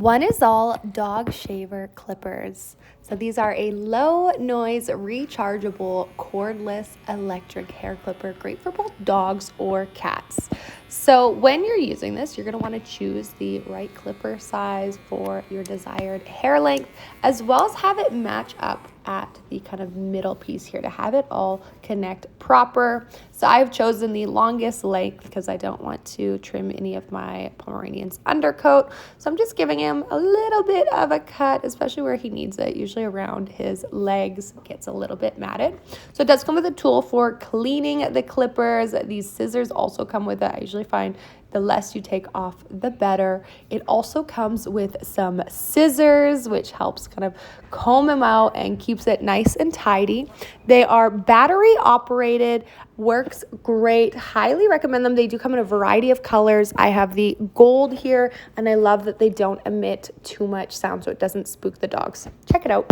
Oneisall dog shaver clippers. So these are a low noise rechargeable cordless electric hair clipper, great for both dogs or cats. So when you're using this, you're going to want to choose the right clipper size for your desired hair length, as well as have it match up at the kind of middle piece here to have it all connect proper. So I've chosen the longest length because I don't want to trim any of my Pomeranian's undercoat. So I'm just giving him a little bit of a cut, especially where he needs it, usually around his legs, gets a little bit matted. So it does come with a tool for cleaning the clippers. These scissors also come with it. I usually find the less you take off, the better. It also comes with some scissors, which helps kind of comb them out and keeps it nice and tidy. They are battery operated, works great. Highly recommend them. They do come in a variety of colors. I have the gold here, and I love that they don't emit too much sound so it doesn't spook the dogs. Check it out.